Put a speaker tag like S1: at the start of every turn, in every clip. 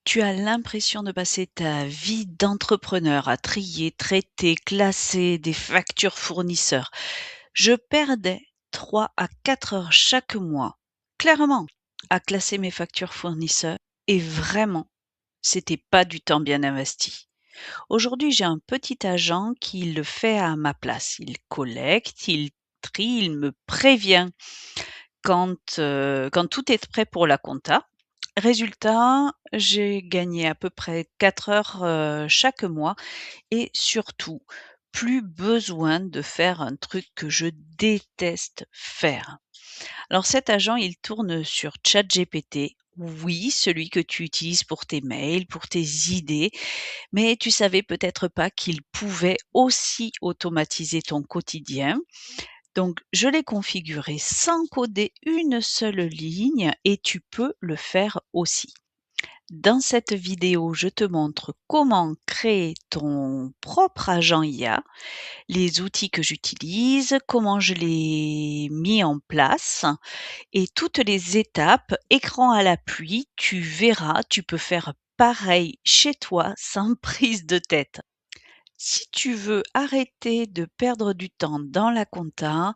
S1: Tu as l'impression de passer ta vie d'entrepreneur à trier, traiter, classer des factures fournisseurs. Je perdais 3 à 4 heures chaque mois, clairement, à classer mes factures fournisseurs et vraiment, c'était pas du temps bien investi. Aujourd'hui, j'ai un petit agent qui le fait à ma place. Il collecte, il trie, il me prévient quand tout est prêt pour la compta. Résultat, j'ai gagné à peu près 4 heures, chaque mois et surtout, plus besoin de faire un truc que je déteste faire. Alors cet agent, il tourne sur ChatGPT. Oui, celui que tu utilises pour tes mails, pour tes idées, mais tu savais peut-être pas qu'il pouvait aussi automatiser ton quotidien. Donc, je l'ai configuré sans coder une seule ligne et tu peux le faire aussi. Dans cette vidéo, je te montre comment créer ton propre agent IA, les outils que j'utilise, comment je l'ai mis en place et toutes les étapes, écran à l'appui, tu verras, tu peux faire pareil chez toi sans prise de tête. Si tu veux arrêter de perdre du temps dans la compta,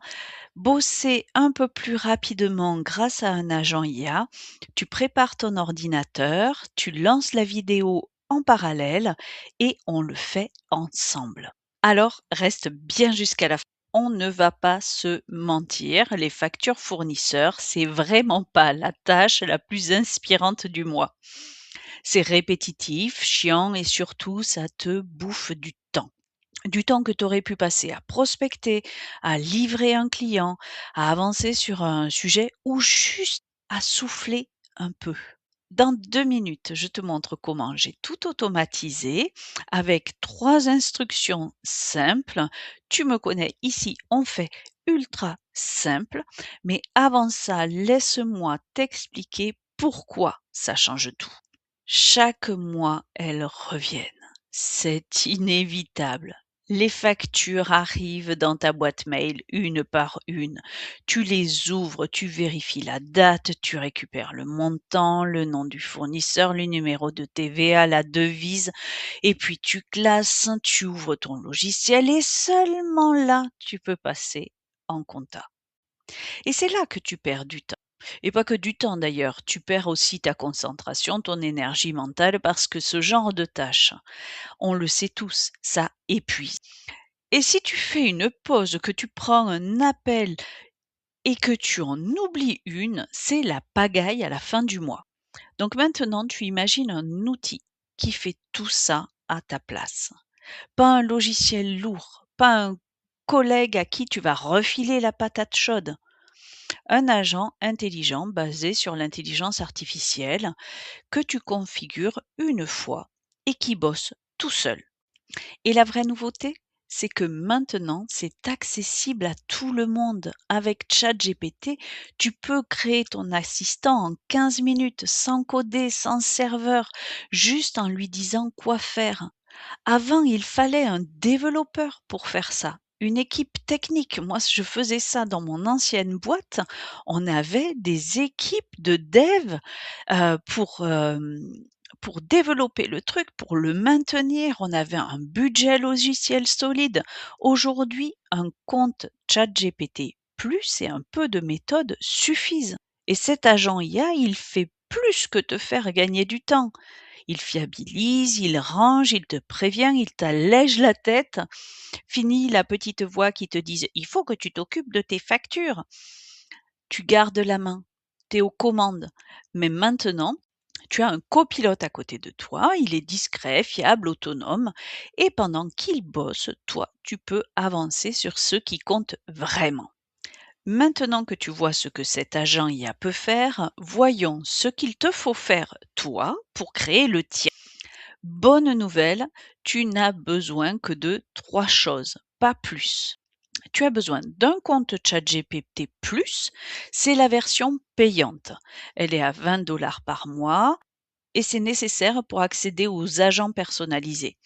S1: bosser un peu plus rapidement grâce à un agent IA, tu prépares ton ordinateur, tu lances la vidéo en parallèle et on le fait ensemble. Alors, reste bien jusqu'à la fin. On ne va pas se mentir, les factures fournisseurs, c'est vraiment pas la tâche la plus inspirante du mois. C'est répétitif, chiant et surtout, ça te bouffe du temps. Du temps que tu aurais pu passer à prospecter, à livrer un client, à avancer sur un sujet ou juste à souffler un peu. Dans 2 minutes, je te montre comment j'ai tout automatisé avec 3 instructions simples. Tu me connais, ici on fait ultra simple, mais avant ça, laisse-moi t'expliquer pourquoi ça change tout. Chaque mois, elles reviennent. C'est inévitable. Les factures arrivent dans ta boîte mail une par une. Tu les ouvres, tu vérifies la date, tu récupères le montant, le nom du fournisseur, le numéro de TVA, la devise, et puis tu classes, tu ouvres ton logiciel et seulement là, tu peux passer en compta. Et c'est là que tu perds du temps. Et pas que du temps d'ailleurs, tu perds aussi ta concentration, ton énergie mentale parce que ce genre de tâches, on le sait tous, ça épuise. Et si tu fais une pause, que tu prends un appel et que tu en oublies une, c'est la pagaille à la fin du mois. Donc maintenant, tu imagines un outil qui fait tout ça à ta place. Pas un logiciel lourd, pas un collègue à qui tu vas refiler la patate chaude. Un agent intelligent basé sur l'intelligence artificielle que tu configures une fois et qui bosse tout seul. Et la vraie nouveauté, c'est que maintenant, c'est accessible à tout le monde. Avec ChatGPT, tu peux créer ton assistant en 15 minutes, sans coder, sans serveur, juste en lui disant quoi faire. Avant, il fallait un développeur pour faire ça, une équipe technique. Moi, je faisais ça dans mon ancienne boîte. On avait des équipes de dev, pour développer le truc, pour le maintenir. On avait un budget logiciel solide. Aujourd'hui, un compte ChatGPT plus et un peu de méthode suffisent. Et cet agent IA, il fait plus que te faire gagner du temps. Il fiabilise, il range, il te prévient, il t'allège la tête. Fini la petite voix qui te dise: «Il faut que tu t'occupes de tes factures». Tu gardes la main, tu es aux commandes. Mais maintenant, tu as un copilote à côté de toi, il est discret, fiable, autonome et pendant qu'il bosse, toi, tu peux avancer sur ce qui compte vraiment. Maintenant que tu vois ce que cet agent IA peut faire, voyons ce qu'il te faut faire, toi, pour créer le tien. Bonne nouvelle, tu n'as besoin que de 3 choses, pas plus. Tu as besoin d'un compte ChatGPT Plus, c'est la version payante. Elle est à 20 $ par mois et c'est nécessaire pour accéder aux agents personnalisés.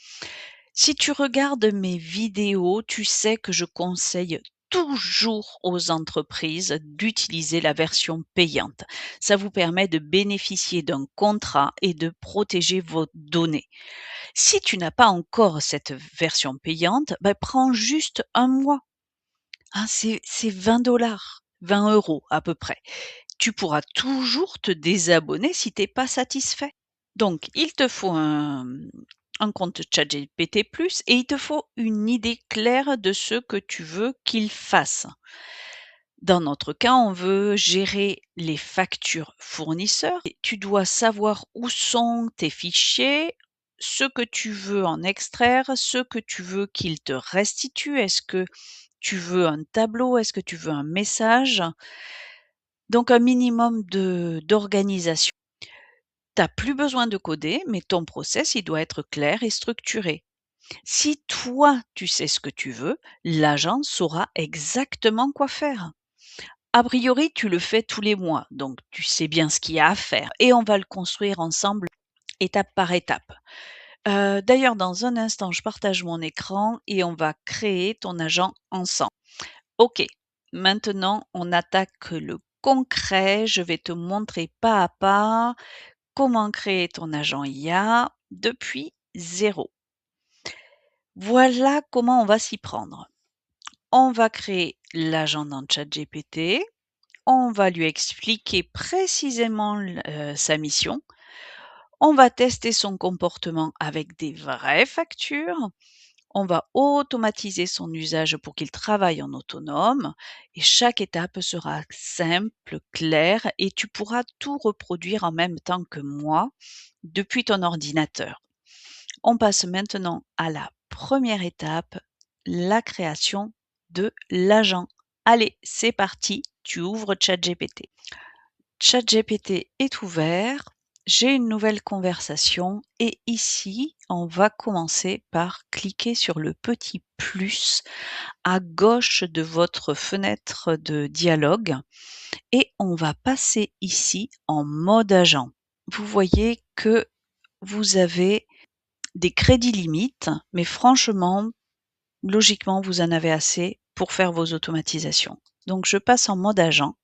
S1: Si tu regardes mes vidéos, tu sais que je conseille toujours aux entreprises d'utiliser la version payante. Ça vous permet de bénéficier d'un contrat et de protéger vos données. Si tu n'as pas encore cette version payante, bah, prends juste un mois, hein, c'est 20 $, 20 € à peu près. Tu pourras toujours te désabonner si tu es pas satisfait. Donc il te faut un compte ChatGPT+ et il te faut une idée claire de ce que tu veux qu'il fasse. Dans notre cas, on veut gérer les factures fournisseurs et tu dois savoir où sont tes fichiers, ce que tu veux en extraire, ce que tu veux qu'il te restitue. Est-ce que tu veux un tableau? Est-ce que tu veux un message? Donc un minimum de d'organisation. Tu as plus besoin de coder, mais ton process, il doit être clair et structuré. Si toi, tu sais ce que tu veux, l'agent saura exactement quoi faire. A priori, tu le fais tous les mois, donc tu sais bien ce qu'il y a à faire et on va le construire ensemble étape par étape. D'ailleurs, dans un instant, je partage mon écran et on va créer ton agent ensemble. OK, maintenant on attaque le concret. Je vais te montrer pas à pas comment créer ton agent IA depuis zéro. Voilà comment on va s'y prendre. On va créer l'agent dans ChatGPT. On va lui expliquer précisément sa mission. On va tester son comportement avec des vraies factures. On va automatiser son usage pour qu'il travaille en autonome et chaque étape sera simple, claire et tu pourras tout reproduire en même temps que moi depuis ton ordinateur. On passe maintenant à la première étape, la création de l'agent. Allez, c'est parti, tu ouvres ChatGPT. ChatGPT est ouvert, j'ai une nouvelle conversation et ici, on va commencer par cliquer sur le petit plus à gauche de votre fenêtre de dialogue et on va passer ici en mode agent. Vous voyez que vous avez des crédits limites, mais franchement, logiquement, vous en avez assez pour faire vos automatisations. Donc je passe en mode agent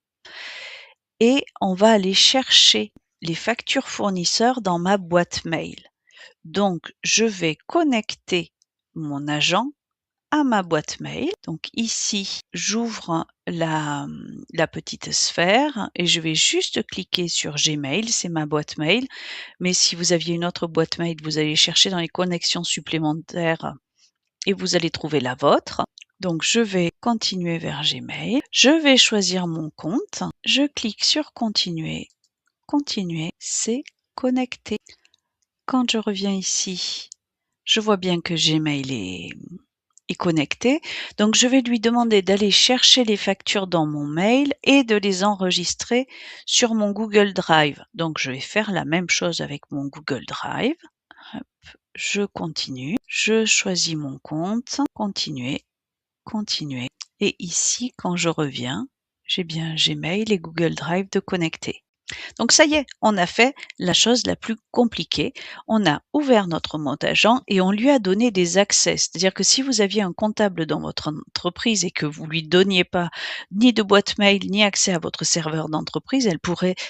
S1: et on va aller chercher les factures fournisseurs dans ma boîte mail. Donc je vais connecter mon agent à ma boîte mail. Donc ici, j'ouvre la petite sphère et je vais juste cliquer sur Gmail, c'est ma boîte mail. Mais si vous aviez une autre boîte mail, vous allez chercher dans les connexions supplémentaires et vous allez trouver la vôtre. Donc je vais continuer vers Gmail. Je vais choisir mon compte. Je clique sur continuer. Continuer, c'est connecté. Quand je reviens ici, je vois bien que Gmail est connecté. Donc je vais lui demander d'aller chercher les factures dans mon mail et de les enregistrer sur mon Google Drive. Donc je vais faire la même chose avec mon Google Drive. Hop, je continue, je choisis mon compte, continuer, continuer. Et ici, quand je reviens, j'ai bien Gmail et Google Drive de connecter. Donc ça y est, on a fait la chose la plus compliquée. On a ouvert notre mode agent et on lui a donné des accès. C'est-à-dire que si vous aviez un comptable dans votre entreprise et que vous lui donniez pas ni de boîte mail ni accès à votre serveur d'entreprise,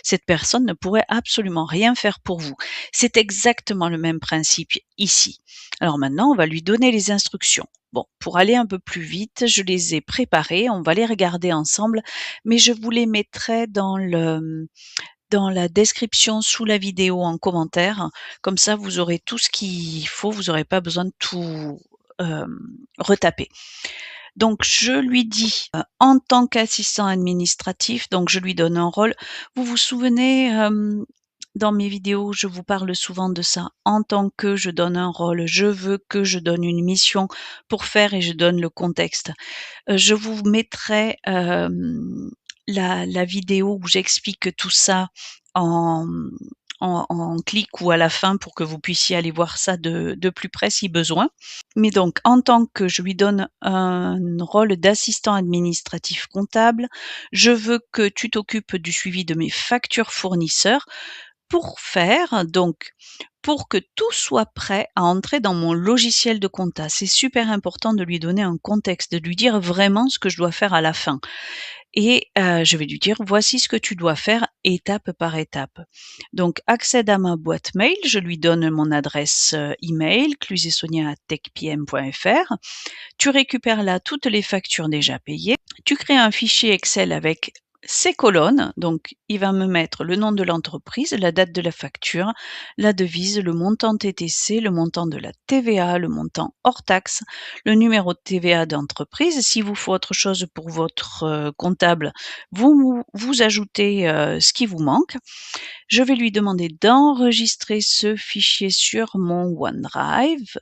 S1: cette personne ne pourrait absolument rien faire pour vous. C'est exactement le même principe ici. Alors maintenant, on va lui donner les instructions. Bon, pour aller un peu plus vite, je les ai préparées, on va les regarder ensemble, mais je vous les mettrai dans la description sous la vidéo en commentaire. Comme ça, vous aurez tout ce qu'il faut, vous n'aurez pas besoin de tout retaper. Donc je lui dis, en tant qu'assistant administratif, donc je lui donne un rôle. Vous vous souvenez, dans mes vidéos, je vous parle souvent de ça. En tant que, je donne un rôle, je veux que, je donne une mission pour faire et je donne le contexte. Je vous mettrai, la vidéo où j'explique tout ça en en clic ou à la fin pour que vous puissiez aller voir ça de plus près si besoin. Mais donc en tant que je lui donne un rôle d'assistant administratif comptable, je veux que tu t'occupes du suivi de mes factures fournisseurs. Pour faire, donc pour que tout soit prêt à entrer dans mon logiciel de compta. C'est super important de lui donner un contexte, de lui dire vraiment ce que je dois faire à la fin et je vais lui dire: «Voici ce que tu dois faire étape par étape». Donc accède à ma boîte mail, je lui donne mon adresse, email clusesonia@techpm.fr. Tu récupères là toutes les factures déjà payées. Tu crées un fichier Excel avec ces colonnes, donc il va me mettre le nom de l'entreprise, la date de la facture, la devise, le montant TTC, le montant de la TVA, le montant hors taxe, le numéro de TVA d'entreprise. S'il vous faut autre chose pour votre comptable, vous ajoutez ce qui vous manque. Je vais lui demander d'enregistrer ce fichier sur mon OneDrive.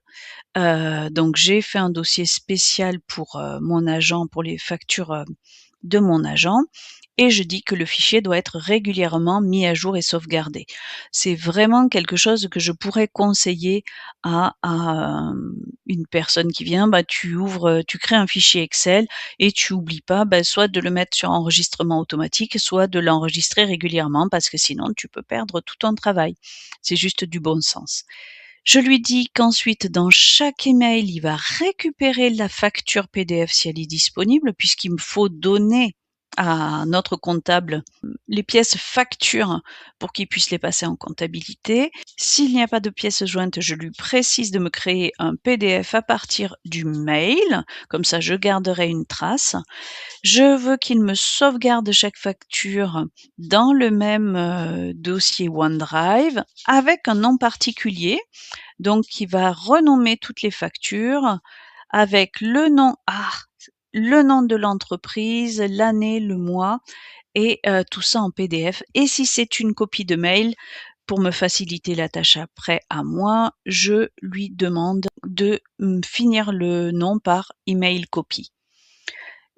S1: Donc j'ai fait un dossier spécial pour, mon agent, pour les factures, de mon agent et je dis que le fichier doit être régulièrement mis à jour et sauvegardé. C'est vraiment quelque chose que je pourrais conseiller à une personne qui vient, bah, tu ouvres, tu crées un fichier Excel et tu oublies pas, bah, soit de le mettre sur enregistrement automatique, soit de l'enregistrer régulièrement parce que sinon tu peux perdre tout ton travail. C'est juste du bon sens. Je lui dis qu'ensuite, dans chaque email, il va récupérer la facture PDF si elle est disponible, puisqu'il me faut donner à notre comptable les pièces factures pour qu'il puisse les passer en comptabilité. S'il n'y a pas de pièces jointes, je lui précise de me créer un PDF à partir du mail, comme ça je garderai une trace. Je veux qu'il me sauvegarde chaque facture dans le même dossier OneDrive avec un nom particulier. Donc, il va renommer toutes les factures avec le nom de l'entreprise, l'année, le mois et tout ça en PDF. Et si c'est une copie de mail, pour me faciliter la tâche après à moi, je lui demande de finir le nom par email copy.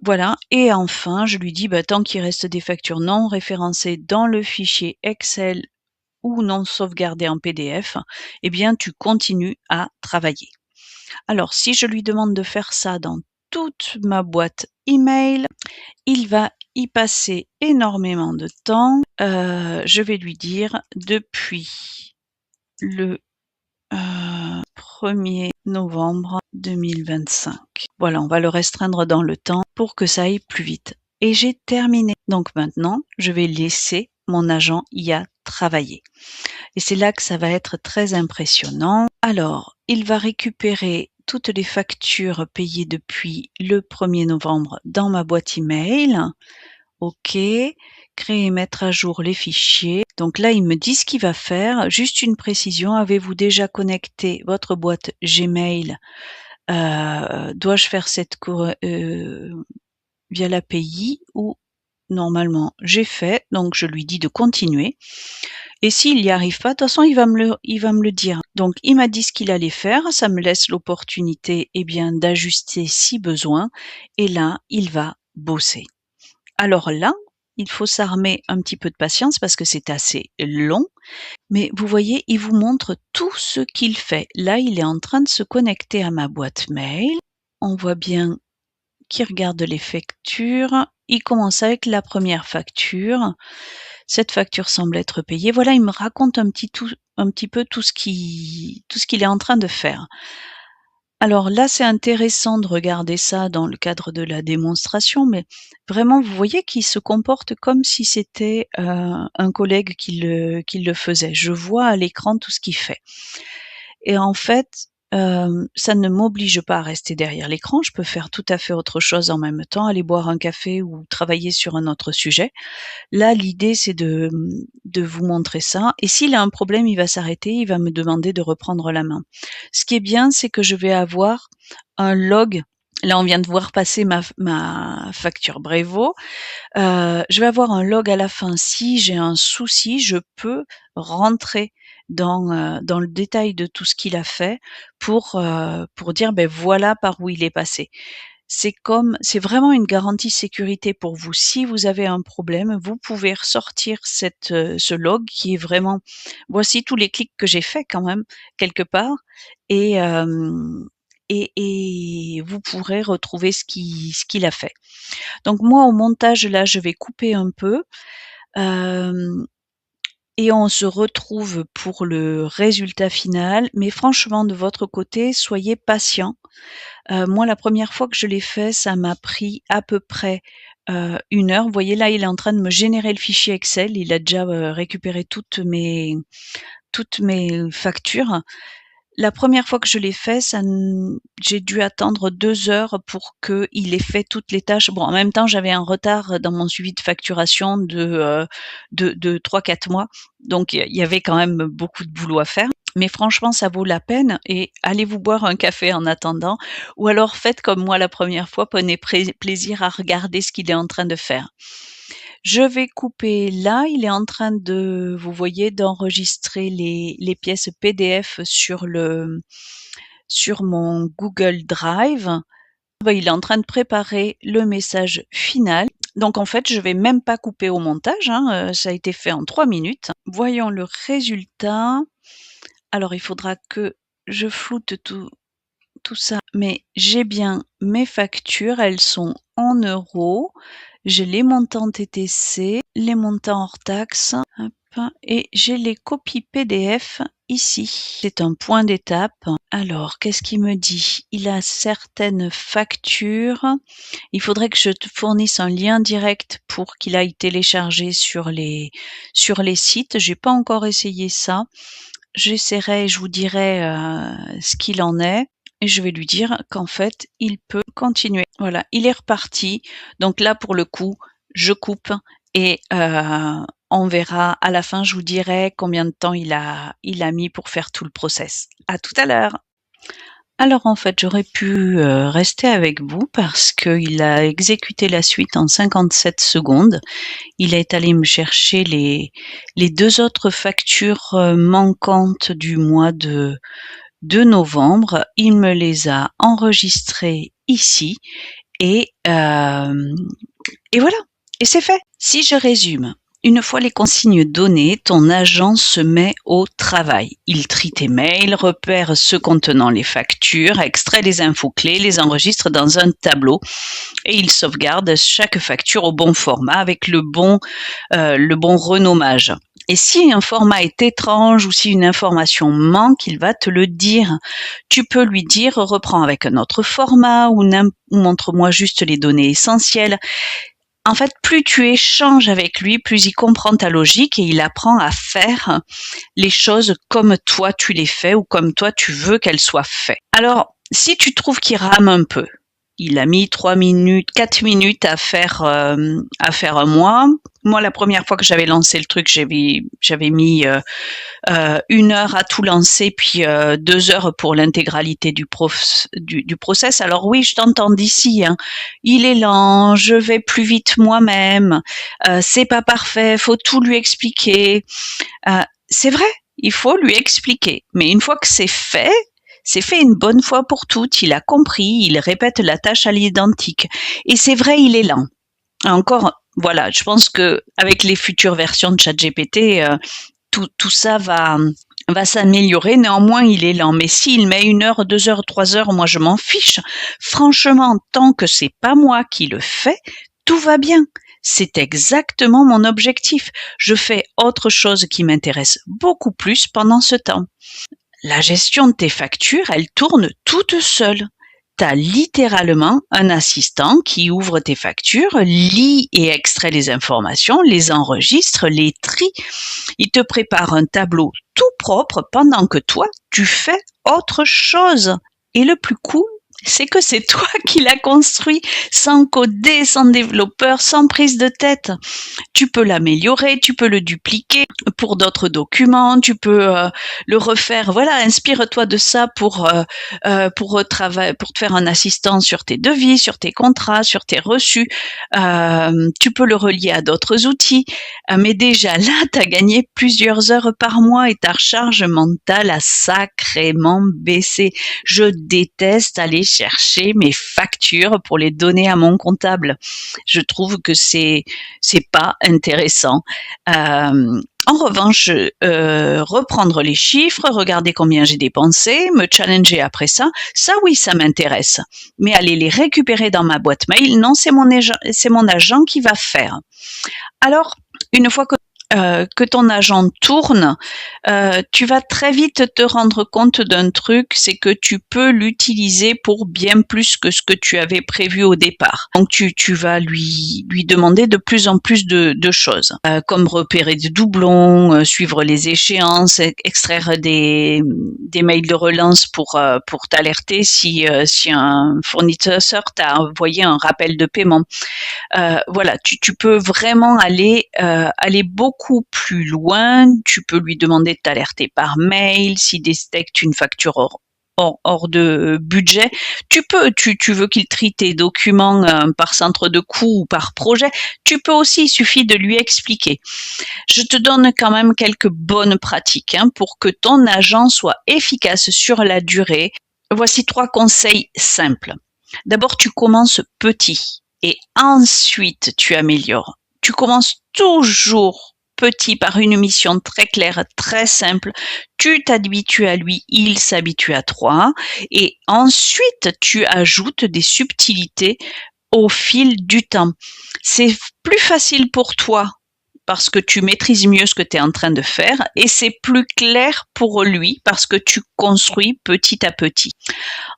S1: Voilà et enfin, je lui dis, bah, tant qu'il reste des factures non référencées dans le fichier Excel ou non sauvegardées en PDF, eh bien, tu continues à travailler. Alors, si je lui demande de faire ça dans toute ma boîte email, il va y passer énormément de temps. Je vais lui dire depuis le 1er novembre 2025. Voilà, on va le restreindre dans le temps pour que ça aille plus vite. Et j'ai terminé. Donc maintenant, je vais laisser mon agent y a travailler. Et c'est là que ça va être très impressionnant. Alors, il va récupérer toutes les factures payées depuis le 1er novembre dans ma boîte email. OK. Créer et mettre à jour les fichiers. Donc là, il me dit ce qu'il va faire. Juste une précision, avez-vous déjà connecté votre boîte Gmail? Dois-je faire cette via l'API ou normalement j'ai fait, donc je lui dis de continuer et s'il n'y arrive pas, de toute façon il va me le dire. Donc il m'a dit ce qu'il allait faire, ça me laisse l'opportunité, eh bien, d'ajuster si besoin et là, il va bosser. Alors là, il faut s'armer un petit peu de patience parce que c'est assez long, mais vous voyez, il vous montre tout ce qu'il fait. Là, il est en train de se connecter à ma boîte mail. On voit bien qu'il regarde les factures. Il commence avec la première facture. Cette facture semble être payée. Voilà, il me raconte un petit peu tout ce qu'il est en train de faire. Alors là, c'est intéressant de regarder ça dans le cadre de la démonstration, mais vraiment, vous voyez qu'il se comporte comme si c'était, un collègue qui le faisait. Je vois à l'écran tout ce qu'il fait et en fait, ça ne m'oblige pas à rester derrière l'écran. Je peux faire tout à fait autre chose en même temps, aller boire un café ou travailler sur un autre sujet. Là, l'idée, c'est de vous montrer ça et s'il a un problème, il va s'arrêter, il va me demander de reprendre la main. Ce qui est bien, c'est que je vais avoir un log. Là, on vient de voir passer ma facture Brevo. Je vais avoir un log à la fin. Si j'ai un souci, je peux rentrer dans le détail de tout ce qu'il a fait pour dire: «Beh, voilà par où il est passé». C'est vraiment une garantie sécurité pour vous. Si vous avez un problème, vous pouvez ressortir ce log qui est vraiment: «Voici tous les clics que j'ai faits quand même quelque part» et hem et vous pourrez retrouver ce qu'il a fait. Donc moi, au montage, là, je vais couper un peu. Hem, et on se retrouve pour le résultat final. Mais franchement, de votre côté, soyez patient. Moi, la première fois que je l'ai fait, ça m'a pris à peu près, 1 heure. Vous voyez là, il est en train de me générer le fichier Excel. Il a déjà, récupéré toutes mes factures. La première fois que je l'ai fait, j'ai dû attendre 2 heures pour qu'il ait fait toutes les tâches. Bon, en même temps, j'avais un retard dans mon suivi de facturation de 3-4 mois, donc il y avait quand même beaucoup de boulot à faire. Mais franchement, ça vaut la peine et allez vous boire un café en attendant ou alors faites comme moi la première fois, prenez plaisir à regarder ce qu'il est en train de faire. Je vais couper là, il est en train de vous voyez, d'enregistrer les pièces PDF sur mon Google Drive. Il est en train de préparer le message final. Donc en fait, je vais même pas couper au montage, hein, ça a été fait en 3 minutes. Voyons le résultat. Alors il faudra que je floute tout ça, mais j'ai bien mes factures, elles sont en euros. J'ai les montants TTC, les montants hors taxes, hop, et j'ai les copies PDF ici. C'est un point d'étape. Alors, qu'est-ce qu'il me dit? Il a certaines factures. Il faudrait que je te fournisse un lien direct pour qu'il aille télécharger sur les sites. J'ai pas encore essayé ça. J'essaierai et je vous dirai ce qu'il en est. Et je vais lui dire qu'en fait, il peut continuer. Voilà, il est reparti. Donc là, pour le coup, je coupe et on verra à la fin, je vous dirai combien de temps il a mis pour faire tout le process. À tout à l'heure. Alors en fait, j'aurais pu rester avec vous parce qu'il a exécuté la suite en 57 secondes. Il est allé me chercher les 2 autres factures manquantes du mois de novembre. Il me les a enregistrées ici et voilà. Et c'est fait. Si je résume, une fois les consignes données, ton agent se met au travail. Il trie tes mails, repère ceux contenant les factures, extrait les infos clés, les enregistre dans un tableau et il sauvegarde chaque facture au bon format avec le bon renommage. Et si un format est étrange ou si une information manque, il va te le dire. Tu peux lui dire reprends avec un autre format ou montre-moi juste les données essentielles. En fait, plus tu échanges avec lui, plus il comprend ta logique et il apprend à faire les choses comme toi tu les fais ou comme toi tu veux qu'elles soient faites. Alors, si tu trouves qu'il rame un peu, il a mis 3 minutes, 4 minutes à faire un mois. Moi, la première fois que j'avais lancé le truc, j'avais mis 1 heure à tout lancer, puis 2 heures pour l'intégralité du process. Alors oui, je t'entends d'ici, hein. Il est lent, je vais plus vite moi-même, c'est pas parfait, faut tout lui expliquer. C'est vrai, il faut lui expliquer. Mais une fois que c'est fait une bonne fois pour toutes, il a compris, il répète la tâche à l'identique. Et c'est vrai, il est lent. Encore, voilà, je pense que avec les futures versions de ChatGPT, tout ça va s'améliorer. Néanmoins, il est lent. Mais s'il met 1 heure, 2 heures, 3 heures, moi je m'en fiche. Franchement, tant que c'est pas moi qui le fais, tout va bien. C'est exactement mon objectif. Je fais autre chose qui m'intéresse beaucoup plus pendant ce temps. La gestion de tes factures, elle tourne toute seule. Tu as littéralement un assistant qui ouvre tes factures, lit et extrait les informations, les enregistre, les trie. Il te prépare un tableau tout propre pendant que toi, tu fais autre chose. Et le plus cool, c'est que c'est toi qui l'as construit, sans coder, sans développeur, sans prise de tête. Tu peux l'améliorer, tu peux le dupliquer pour d'autres documents, tu peux le refaire. Voilà, inspire-toi de ça pour te faire un assistant sur tes devis, sur tes contrats, sur tes reçus. Tu peux le relier à d'autres outils. Mais déjà là, tu as gagné plusieurs heures par mois et ta charge mentale a sacrément baissé. Je déteste aller chercher mes factures pour les donner à mon comptable. Je trouve que c'est pas intéressant. En revanche, reprendre les chiffres, regarder combien j'ai dépensé, me challenger après ça oui, ça m'intéresse. Mais aller les récupérer dans ma boîte mail, non, c'est mon agent qui va faire. Alors, une fois que que ton agent tourne, tu vas très vite te rendre compte d'un truc, c'est que tu peux l'utiliser pour bien plus que ce que tu avais prévu au départ. Donc tu vas lui demander de plus en plus de choses, comme repérer des doublons, suivre les échéances, extraire des mails de relance pour t'alerter si un fournisseur t'a envoyé un rappel de paiement. Voilà, tu peux vraiment aller beaucoup plus loin. Tu peux lui demander de t'alerter par mail s'il détecte une facture hors de budget. Tu veux qu'il trie tes documents par centre de coût ou par projet. Tu peux aussi, il suffit de lui expliquer. Je te donne quand même quelques bonnes pratiques pour que ton agent soit efficace sur la durée. Voici 3 conseils simples. D'abord, tu commences petit et ensuite tu améliores. Tu commences toujours petit par une mission très claire, très simple. Tu t'habitues à lui, il s'habitue à toi et ensuite tu ajoutes des subtilités au fil du temps. C'est plus facile pour toi parce que tu maîtrises mieux ce que tu es en train de faire et c'est plus clair pour lui parce que tu construis petit à petit.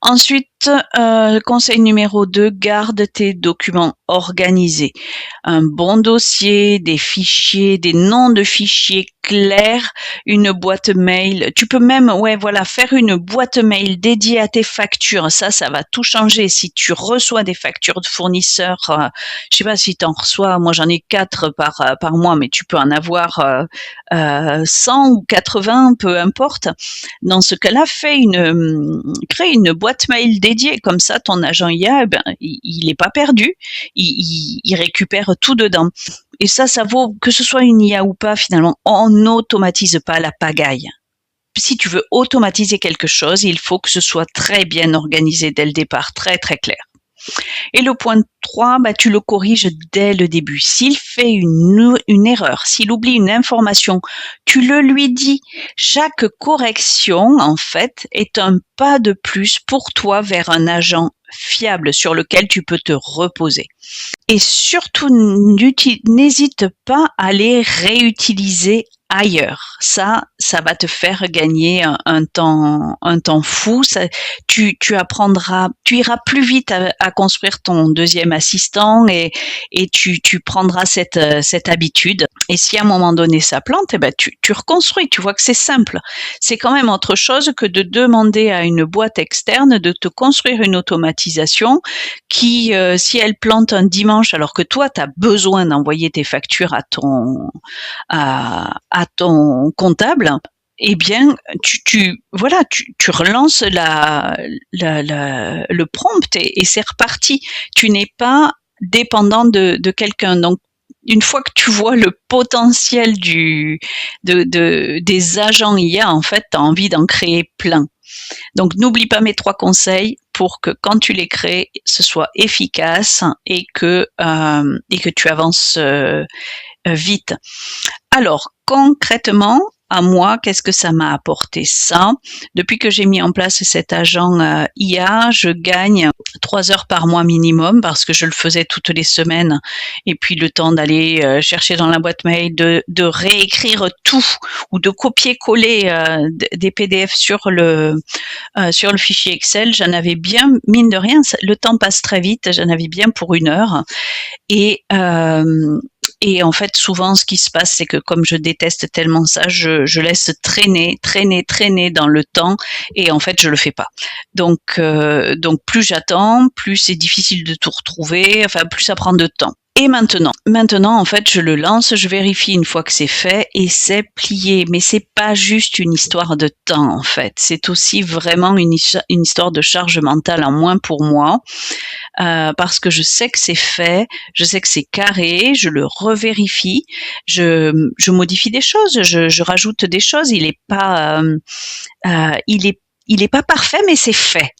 S1: Ensuite, conseil numéro 2, garde tes documents organisés. Un bon dossier, des fichiers, des noms de fichiers clairs, une boîte mail. Tu peux même, faire une boîte mail dédiée à tes factures. Ça va tout changer. Si tu reçois des factures de fournisseurs, je sais pas si tu en reçois, moi j'en ai 4 par mois, mais tu peux en avoir 100 ou 80, peu importe. Dans ce cas-là, crée une boîte mail dédiée. Comme ça, ton agent IA, il n'est pas perdu. Il récupère tout dedans. Et ça vaut, que ce soit une IA ou pas, finalement, on n'automatise pas la pagaille. Si tu veux automatiser quelque chose, il faut que ce soit très bien organisé dès le départ, très, très clair. Et le point 3, tu le corriges dès le début. S'il fait une erreur, s'il oublie une information, tu le lui dis. Chaque correction, en fait, est un pas de plus pour toi vers un agent fiable sur lequel tu peux te reposer. Et surtout, n'hésite pas à les réutiliser ailleurs. Ça va te faire gagner un temps fou. Tu iras plus vite à construire ton deuxième assistant et tu prendras cette habitude. Et si à un moment donné ça plante, tu reconstruis. Tu vois que c'est simple. C'est quand même autre chose que de demander à une boîte externe de te construire une automatisation qui, si elle plante un dimanche alors que toi, tu as besoin d'envoyer tes factures à ton comptable, eh bien, tu relances le prompt et c'est reparti. Tu n'es pas dépendant de quelqu'un. Donc, une fois que tu vois le potentiel des agents IA, en fait, tu as envie d'en créer plein. Donc, n'oublie pas mes 3 conseils pour que quand tu les crées, ce soit efficace et que tu avances vite. Alors, concrètement, à moi, qu'est-ce que ça m'a apporté ça? Depuis que j'ai mis en place cet agent IA, je gagne 3 heures par mois minimum parce que je le faisais toutes les semaines et puis le temps d'aller chercher dans la boîte mail, de réécrire tout ou de copier-coller des PDF sur le fichier Excel, j'en avais bien, mine de rien, le temps passe très vite, j'en avais bien pour 1 heure et en fait, souvent, ce qui se passe, c'est que comme je déteste tellement ça, je laisse traîner dans le temps et en fait, je le fais pas. Donc plus j'attends, plus c'est difficile de tout retrouver, enfin, plus ça prend de temps. Et maintenant, en fait, je le lance, je vérifie une fois que c'est fait et c'est plié. Mais c'est pas juste une histoire de temps, en fait. C'est aussi vraiment une histoire de charge mentale en moins pour moi. Parce que je sais que c'est fait, je sais que c'est carré, je le revérifie, je modifie des choses, je rajoute des choses. Il est pas parfait, mais c'est fait.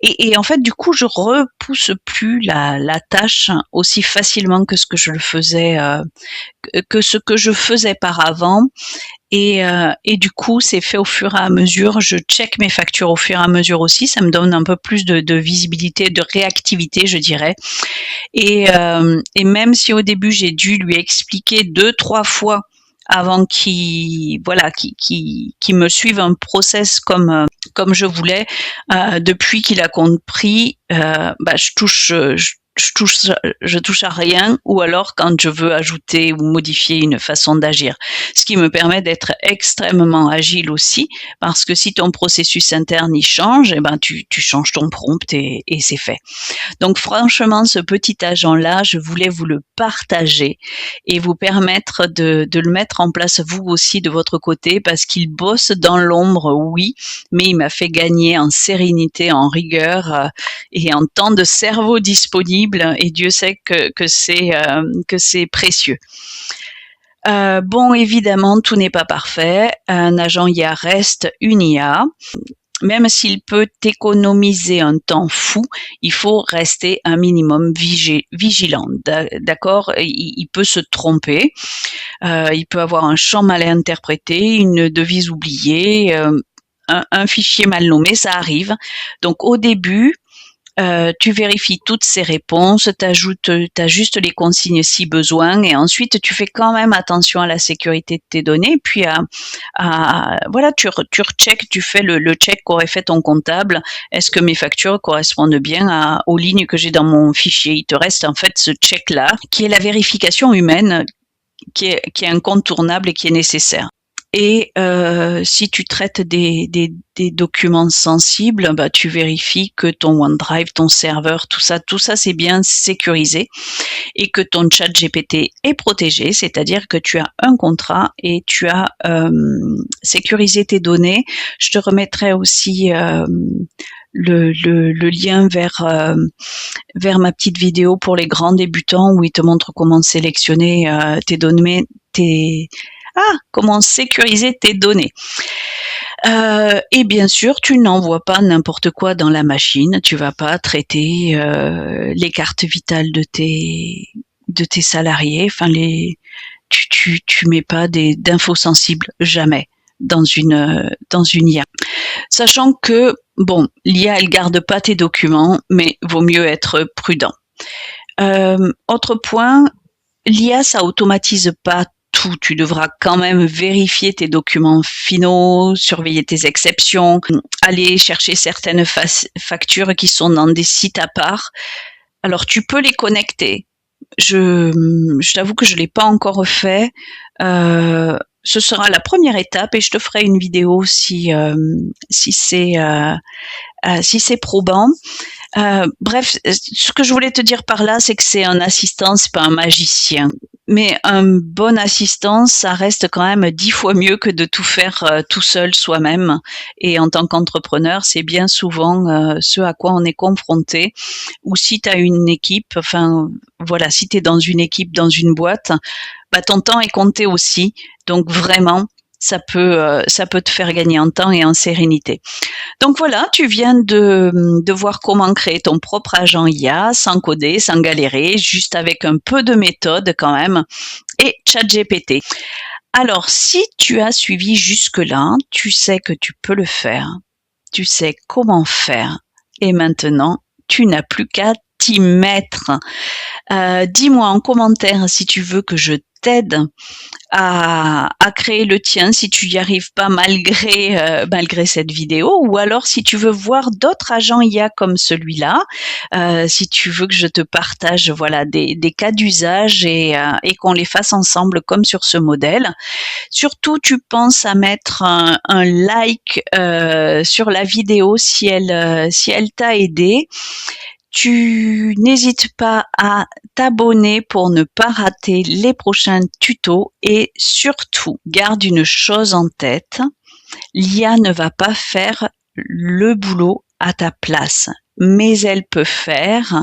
S1: Et en fait, du coup, je repousse plus la tâche aussi facilement que ce que je le faisais, que ce que je faisais par avant. Et du coup, c'est fait au fur et à mesure. Je check mes factures au fur et à mesure aussi. Ça me donne un peu plus de visibilité, de réactivité, je dirais. Et même si au début, j'ai dû lui expliquer 2-3 fois avant qu'ils voilà, qu'ils me suivent un process comme je voulais. Depuis qu'il a compris, je touche à rien, ou alors quand je veux ajouter ou modifier une façon d'agir. Ce qui me permet d'être extrêmement agile aussi, parce que si ton processus interne y change, eh ben tu changes ton prompt et c'est fait. Donc franchement, ce petit agent-là, je voulais vous le partager et vous permettre de le mettre en place vous aussi de votre côté, parce qu'il bosse dans l'ombre, oui, mais il m'a fait gagner en sérénité, en rigueur et en temps de cerveau disponible, et Dieu sait que c'est précieux. Bon, évidemment, tout n'est pas parfait. Un agent IA reste une IA. Même s'il peut t'économiser un temps fou, il faut rester un minimum vigilant. D'accord? Il peut se tromper, il peut avoir un champ mal interprété, une devise oubliée, un fichier mal nommé, ça arrive. Donc au début, tu vérifies toutes ces réponses, t'ajustes les consignes si besoin, et ensuite tu fais quand même attention à la sécurité de tes données, puis voilà, tu recheck, tu fais le check qu'aurait fait ton comptable. Est-ce que mes factures correspondent bien aux lignes que j'ai dans mon fichier? Il te reste en fait ce check-là, qui est la vérification humaine, qui est incontournable et qui est nécessaire. Et si tu traites des documents sensibles, bah, tu vérifies que ton OneDrive, ton serveur, tout ça c'est bien sécurisé, et que ton chat GPT est protégé, c'est-à-dire que tu as un contrat et tu as sécurisé tes données. Je te remettrai aussi le lien vers ma petite vidéo pour les grands débutants, où il te montre comment sélectionner tes données, comment sécuriser tes données. Et bien sûr, tu n'envoies pas n'importe quoi dans la machine. Tu vas pas traiter les cartes vitales de tes salariés. Enfin, tu mets pas d'infos sensibles, jamais, dans une IA. Sachant que, bon, l'IA, elle garde pas tes documents, mais vaut mieux être prudent. Autre point, l'IA, ça automatise pas tout. Tu devras quand même vérifier tes documents finaux, surveiller tes exceptions, aller chercher certaines factures qui sont dans des sites à part. Alors, tu peux les connecter. Je t'avoue que je l'ai pas encore fait. Ce sera la première étape, et je te ferai une vidéo si c'est probant. Bref, ce que je voulais te dire par là, c'est que c'est un assistant, c'est pas un magicien. Mais un bon assistant, ça reste quand même 10 fois mieux que de tout faire tout seul soi-même. Et en tant qu'entrepreneur, c'est bien souvent ce à quoi on est confronté. Ou si tu as une équipe, enfin voilà, si tu es dans une équipe, dans une boîte, bah, ton temps est compté aussi. Donc vraiment, ça peut te faire gagner en temps et en sérénité. Donc voilà, tu viens de voir comment créer ton propre agent IA sans coder, sans galérer, juste avec un peu de méthode quand même, et ChatGPT. Alors, si tu as suivi jusque-là, tu sais que tu peux le faire, tu sais comment faire, et maintenant, tu n'as plus qu'à t'y mettre. Dis-moi en commentaire si tu veux que je t'aide à créer le tien, si tu y arrives pas malgré cette vidéo, ou alors si tu veux voir d'autres agents IA comme celui-là, si tu veux que je te partage voilà des cas d'usage, et qu'on les fasse ensemble comme sur ce modèle. Surtout, tu penses à mettre un like sur la vidéo si elle t'a aidé. Tu n'hésites pas à t'abonner pour ne pas rater les prochains tutos, et surtout, garde une chose en tête, l'IA ne va pas faire le boulot à ta place, mais elle peut faire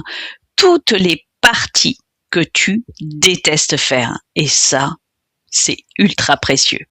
S1: toutes les parties que tu détestes faire, et ça, c'est ultra précieux.